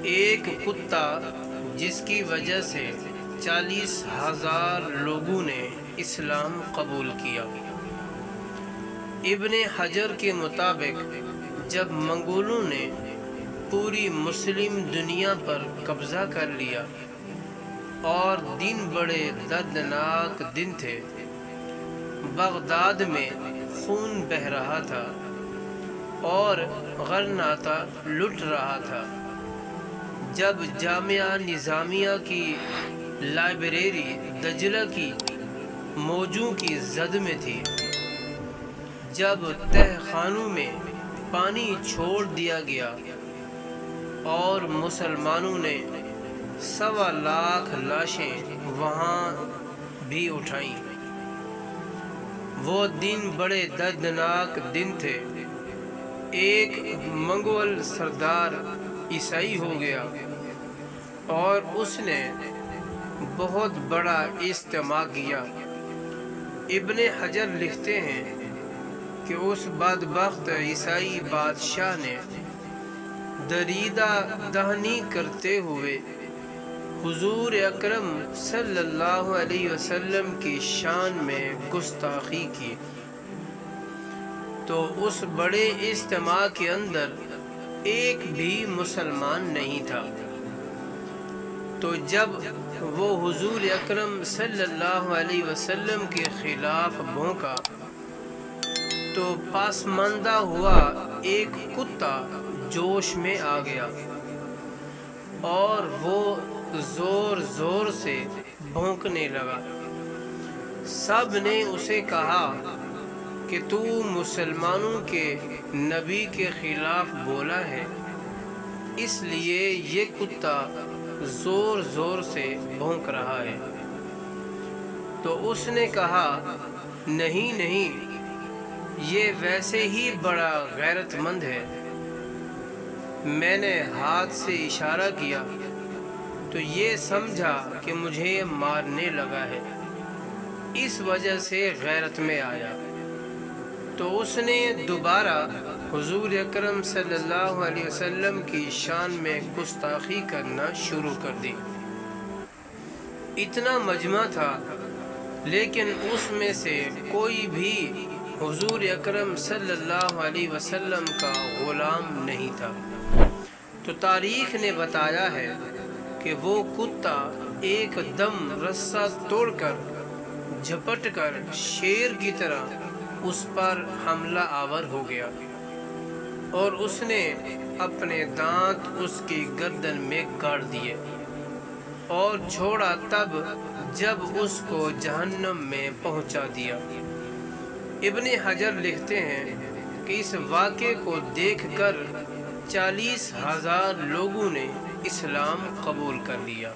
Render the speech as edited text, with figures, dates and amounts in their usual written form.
ایک کتا جس کی وجہ سے 40,000 لوگوں نے اسلام قبول کیا۔ ابن حجر کے مطابق جب منگولوں نے پوری مسلم دنیا پر قبضہ کر لیا اور دن بڑے دردناک دن تھے، بغداد میں خون بہہ رہا تھا اور غرناطہ لٹ رہا تھا، جب جامعہ نظامیہ کی لائبریری دجلہ کی موجوں کی زد میں تھی، جب تہ خانوں میں پانی چھوڑ دیا گیا اور مسلمانوں نے 1.25 لاکھ لاشیں وہاں بھی اٹھائیں۔ وہ دن بڑے دردناک دن تھے۔ ایک منگول سردار عیسائی ہو گیا اور اس نے بہت بڑا اجتماع کیا۔ ابن حجر لکھتے ہیں کہ اس بدبخت عیسائی بادشاہ نے دریدہ دہنی کرتے ہوئے حضور اکرم صلی اللہ علیہ وسلم کی شان میں گستاخی کی، تو اس بڑے اجتماع کے اندر ایک بھی مسلمان نہیں تھا۔ تو جب وہ حضور اکرم صلی اللہ علیہ وسلم کے خلاف بھونکا تو پسماندہ ہوا ایک کتا جوش میں آ گیا اور وہ زور زور سے بھونکنے لگا۔ سب نے اسے کہا کہ تو مسلمانوں کے نبی کے خلاف بولا ہے، اس لیے یہ کتا زور زور سے بھونک رہا ہے۔ تو اس نے کہا، نہیں نہیں، یہ ویسے ہی بڑا غیرت مند ہے۔ میں نے ہاتھ سے اشارہ کیا تو یہ سمجھا کہ مجھے مارنے لگا ہے، اس وجہ سے غیرت میں آیا۔ تو اس نے دوبارہ حضور اکرم صلی اللہ علیہ وسلم کی شان میں گستاخی کرنا شروع کر دی۔ اتنا مجمع تھا لیکن اس میں سے کوئی بھی حضور اکرم صلی اللہ علیہ وسلم کا غلام نہیں تھا۔ تو تاریخ نے بتایا ہے کہ وہ کتا ایک دم رسہ توڑ کر جھپٹ کر شیر کی طرح اس پر حملہ آور ہو گیا اور اس نے اپنے دانت اس کی گردن میں گاڑ دیے اور چھوڑا تب جب اس کو جہنم میں پہنچا دیا۔ ابن حجر لکھتے ہیں کہ اس واقعے کو دیکھ کر 40,000 لوگوں نے اسلام قبول کر لیا۔